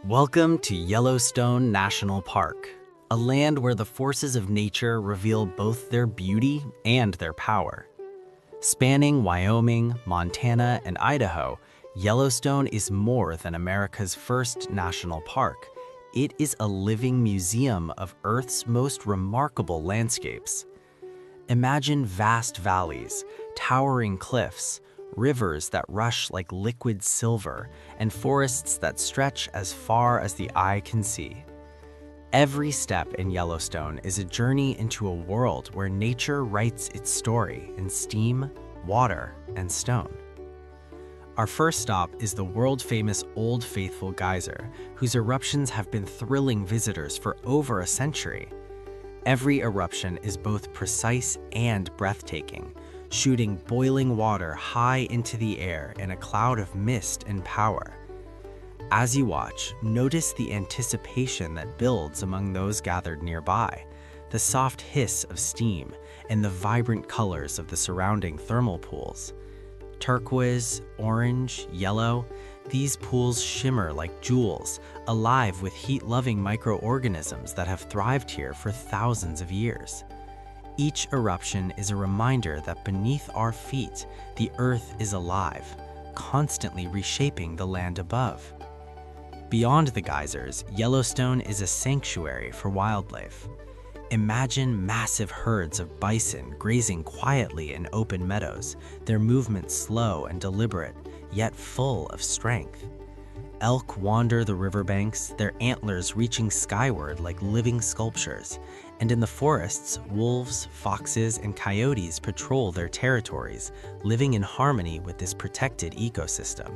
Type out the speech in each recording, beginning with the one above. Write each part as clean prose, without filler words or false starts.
Welcome to Yellowstone National Park, a land where the forces of nature reveal both their beauty and their power. Spanning Wyoming, Montana, and Idaho, Yellowstone is more than America's first national park. It is a living museum of Earth's most remarkable landscapes. Imagine vast valleys, towering cliffs, rivers that rush like liquid silver, and forests that stretch as far as the eye can see. Every step in Yellowstone is a journey into a world where nature writes its story in steam, water, and stone. Our first stop is the world-famous Old Faithful Geyser, whose eruptions have been thrilling visitors for over a century. Every eruption is both precise and breathtaking, shooting boiling water high into the air in a cloud of mist and power. As you watch, notice the anticipation that builds among those gathered nearby, the soft hiss of steam, and the vibrant colors of the surrounding thermal pools. Turquoise, orange, yellow, these pools shimmer like jewels, alive with heat-loving microorganisms that have thrived here for thousands of years. Each eruption is a reminder that beneath our feet, the Earth is alive, constantly reshaping the land above. Beyond the geysers, Yellowstone is a sanctuary for wildlife. Imagine massive herds of bison grazing quietly in open meadows, their movements slow and deliberate, yet full of strength. Elk wander the riverbanks, their antlers reaching skyward like living sculptures. And in the forests, wolves, foxes, and coyotes patrol their territories, living in harmony with this protected ecosystem.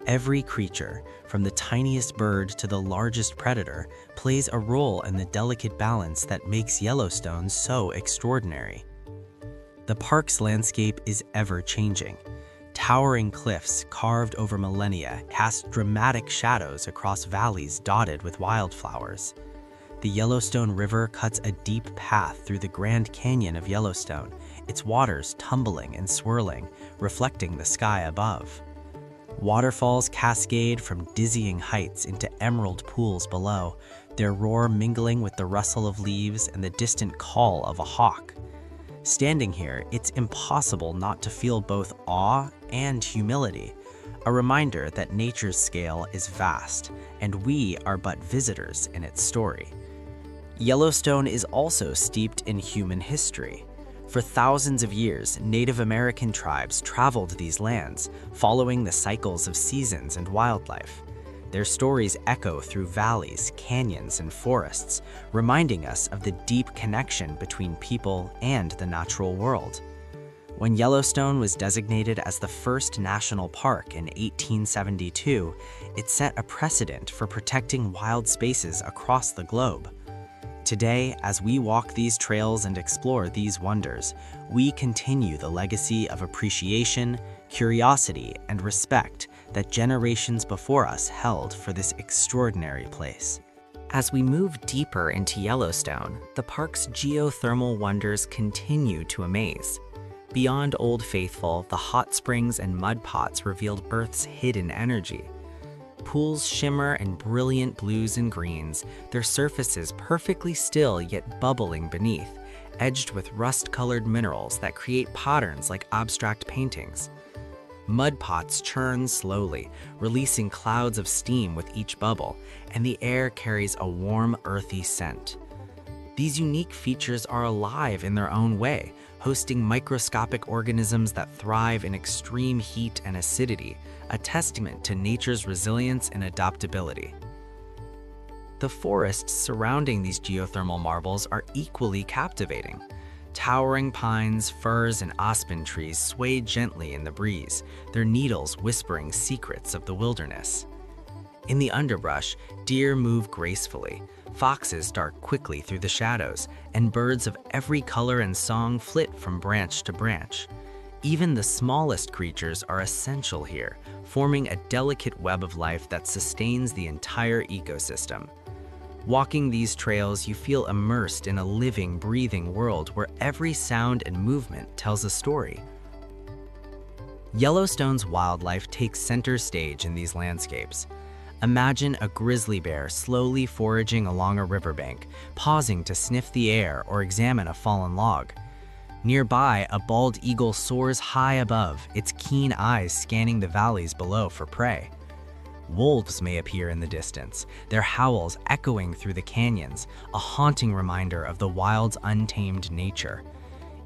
Every creature, from the tiniest bird to the largest predator, plays a role in the delicate balance that makes Yellowstone so extraordinary. The park's landscape is ever-changing. Towering cliffs carved over millennia cast dramatic shadows across valleys dotted with wildflowers. The Yellowstone River cuts a deep path through the Grand Canyon of Yellowstone, its waters tumbling and swirling, reflecting the sky above. Waterfalls cascade from dizzying heights into emerald pools below, their roar mingling with the rustle of leaves and the distant call of a hawk. Standing here, it's impossible not to feel both awe and humility, a reminder that nature's scale is vast, and we are but visitors in its story. Yellowstone is also steeped in human history. For thousands of years, Native American tribes traveled these lands, following the cycles of seasons and wildlife. Their stories echo through valleys, canyons, and forests, reminding us of the deep connection between people and the natural world. When Yellowstone was designated as the first national park in 1872, it set a precedent for protecting wild spaces across the globe. Today, as we walk these trails and explore these wonders, we continue the legacy of appreciation, curiosity, and respect that generations before us held for this extraordinary place. As we move deeper into Yellowstone, the park's geothermal wonders continue to amaze. Beyond Old Faithful, the hot springs and mudpots revealed Earth's hidden energy. Pools shimmer in brilliant blues and greens, their surfaces perfectly still yet bubbling beneath, edged with rust-colored minerals that create patterns like abstract paintings. Mudpots churn slowly, releasing clouds of steam with each bubble, and the air carries a warm, earthy scent. These unique features are alive in their own way, hosting microscopic organisms that thrive in extreme heat and acidity, a testament to nature's resilience and adaptability. The forests surrounding these geothermal marvels are equally captivating. Towering pines, firs, and aspen trees sway gently in the breeze, their needles whispering secrets of the wilderness. In the underbrush, deer move gracefully, foxes dart quickly through the shadows, and birds of every color and song flit from branch to branch. Even the smallest creatures are essential here, forming a delicate web of life that sustains the entire ecosystem. Walking these trails, you feel immersed in a living, breathing world where every sound and movement tells a story. Yellowstone's wildlife takes center stage in these landscapes. Imagine a grizzly bear slowly foraging along a riverbank, pausing to sniff the air or examine a fallen log. Nearby, a bald eagle soars high above, its keen eyes scanning the valleys below for prey. Wolves may appear in the distance, their howls echoing through the canyons, a haunting reminder of the wild's untamed nature.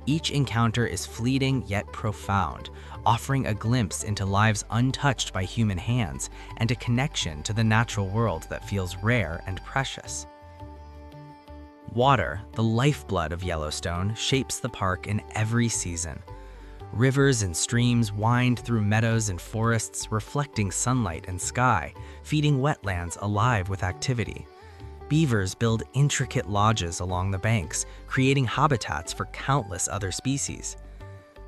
Each encounter is fleeting yet profound, offering a glimpse into lives untouched by human hands and a connection to the natural world that feels rare and precious. Water, the lifeblood of Yellowstone, shapes the park in every season. Rivers and streams wind through meadows and forests, reflecting sunlight and sky, feeding wetlands alive with activity. Beavers build intricate lodges along the banks, creating habitats for countless other species.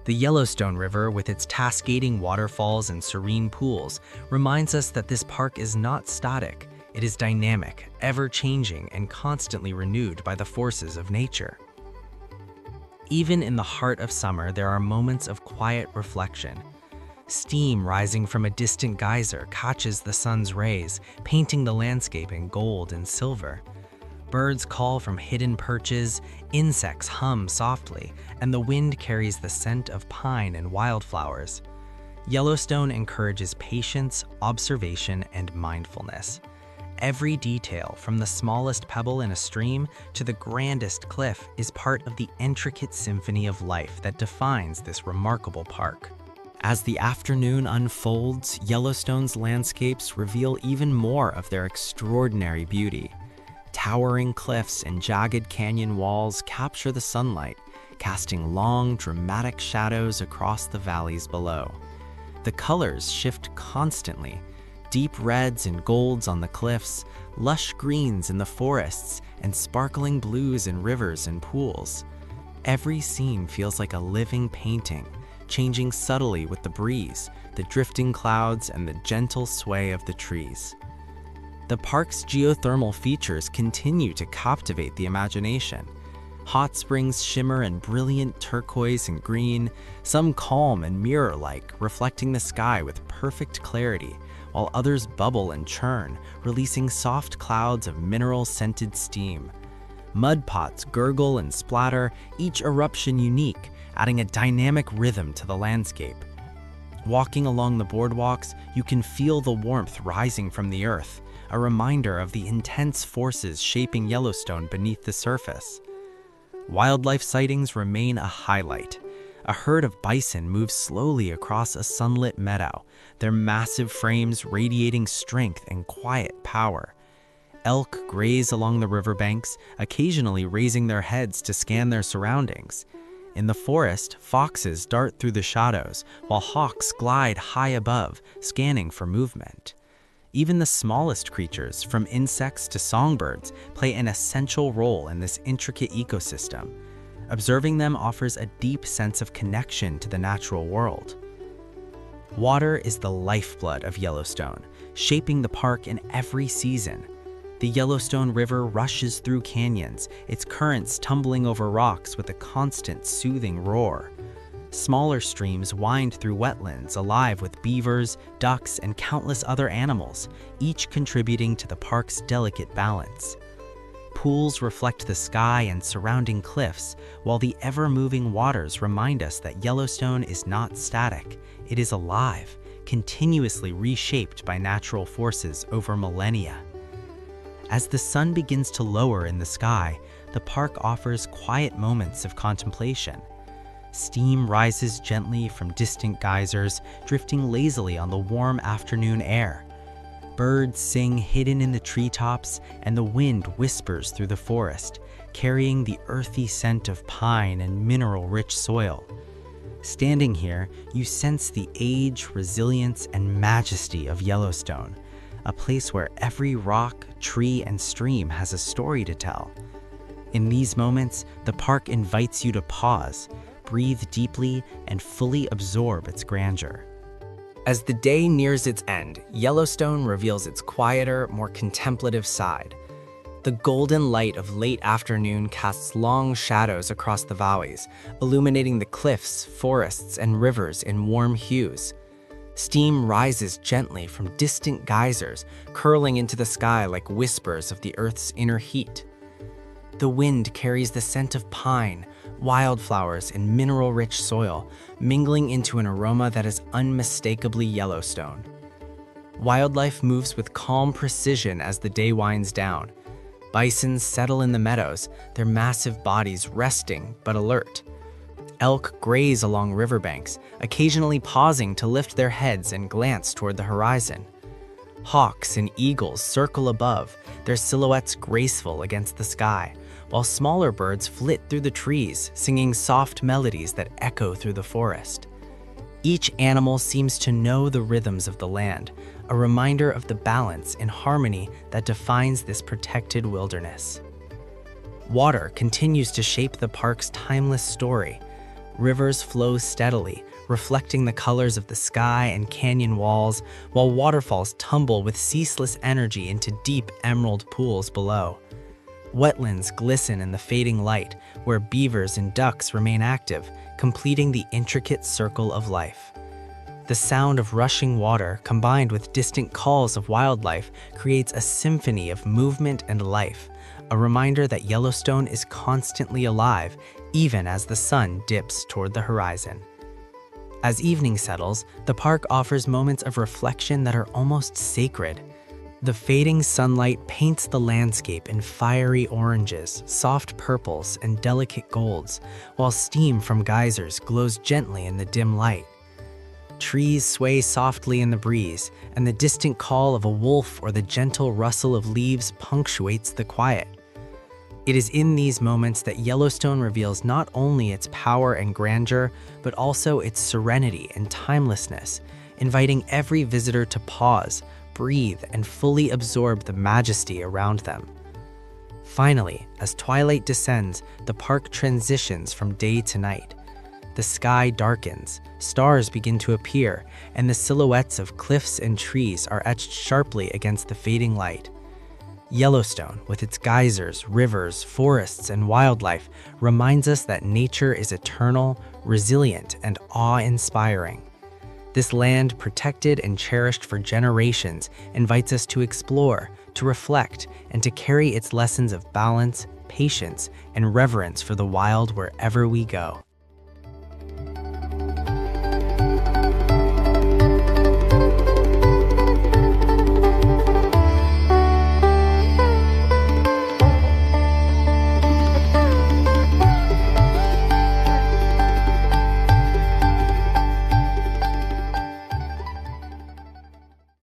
The Yellowstone River, with its cascading waterfalls and serene pools, reminds us that this park is not static. It is dynamic, ever-changing, and constantly renewed by the forces of nature. Even in the heart of summer, there are moments of quiet reflection. Steam rising from a distant geyser catches the sun's rays, painting the landscape in gold and silver. Birds call from hidden perches, insects hum softly, and the wind carries the scent of pine and wildflowers. Yellowstone encourages patience, observation, and mindfulness. Every detail, from the smallest pebble in a stream to the grandest cliff, is part of the intricate symphony of life that defines this remarkable park. As the afternoon unfolds, Yellowstone's landscapes reveal even more of their extraordinary beauty. Towering cliffs and jagged canyon walls capture the sunlight, casting long, dramatic shadows across the valleys below. The colors shift constantly: deep reds and golds on the cliffs, lush greens in the forests, and sparkling blues in rivers and pools. Every scene feels like a living painting, changing subtly with the breeze, the drifting clouds, and the gentle sway of the trees. The park's geothermal features continue to captivate the imagination. Hot springs shimmer in brilliant turquoise and green, some calm and mirror-like, reflecting the sky with perfect clarity, while others bubble and churn, releasing soft clouds of mineral-scented steam. Mudpots gurgle and splatter, each eruption unique, adding a dynamic rhythm to the landscape. Walking along the boardwalks, you can feel the warmth rising from the earth, a reminder of the intense forces shaping Yellowstone beneath the surface. Wildlife sightings remain a highlight. A herd of bison moves slowly across a sunlit meadow, their massive frames radiating strength and quiet power. Elk graze along the riverbanks, occasionally raising their heads to scan their surroundings. In the forest, foxes dart through the shadows, while hawks glide high above, scanning for movement. Even the smallest creatures, from insects to songbirds, play an essential role in this intricate ecosystem. Observing them offers a deep sense of connection to the natural world. Water is the lifeblood of Yellowstone, shaping the park in every season. The Yellowstone River rushes through canyons, its currents tumbling over rocks with a constant soothing roar. Smaller streams wind through wetlands alive with beavers, ducks, and countless other animals, each contributing to the park's delicate balance. Pools reflect the sky and surrounding cliffs, while the ever-moving waters remind us that Yellowstone is not static. It is alive, continuously reshaped by natural forces over millennia. As the sun begins to lower in the sky, the park offers quiet moments of contemplation. Steam rises gently from distant geysers, drifting lazily on the warm afternoon air. Birds sing hidden in the treetops, and the wind whispers through the forest, carrying the earthy scent of pine and mineral-rich soil. Standing here, you sense the age, resilience, and majesty of Yellowstone, a place where every rock, tree, and stream has a story to tell. In these moments, the park invites you to pause, breathe deeply, and fully absorb its grandeur. As the day nears its end, Yellowstone reveals its quieter, more contemplative side. The golden light of late afternoon casts long shadows across the valleys, illuminating the cliffs, forests, and rivers in warm hues. Steam rises gently from distant geysers, curling into the sky like whispers of the Earth's inner heat. The wind carries the scent of pine, wildflowers, and mineral-rich soil, mingling into an aroma that is unmistakably Yellowstone. Wildlife moves with calm precision as the day winds down. Bison settle in the meadows, their massive bodies resting but alert. Elk graze along riverbanks, occasionally pausing to lift their heads and glance toward the horizon. Hawks and eagles circle above, their silhouettes graceful against the sky, while smaller birds flit through the trees, singing soft melodies that echo through the forest. Each animal seems to know the rhythms of the land, a reminder of the balance and harmony that defines this protected wilderness. Water continues to shape the park's timeless story. Rivers flow steadily, reflecting the colors of the sky and canyon walls, while waterfalls tumble with ceaseless energy into deep emerald pools below. Wetlands glisten in the fading light, where beavers and ducks remain active, completing the intricate circle of life. The sound of rushing water, combined with distant calls of wildlife, creates a symphony of movement and life, a reminder that Yellowstone is constantly alive, even as the sun dips toward the horizon. As evening settles, the park offers moments of reflection that are almost sacred. The fading sunlight paints the landscape in fiery oranges, soft purples, and delicate golds, while steam from geysers glows gently in the dim light. Trees sway softly in the breeze, and the distant call of a wolf or the gentle rustle of leaves punctuates the quiet. It is in these moments that Yellowstone reveals not only its power and grandeur, but also its serenity and timelessness, inviting every visitor to pause, breathe, and fully absorb the majesty around them. Finally, as twilight descends, the park transitions from day to night. The sky darkens, stars begin to appear, and the silhouettes of cliffs and trees are etched sharply against the fading light. Yellowstone, with its geysers, rivers, forests, and wildlife, reminds us that nature is eternal, resilient, and awe-inspiring. This land, protected and cherished for generations, invites us to explore, to reflect, and to carry its lessons of balance, patience, and reverence for the wild wherever we go.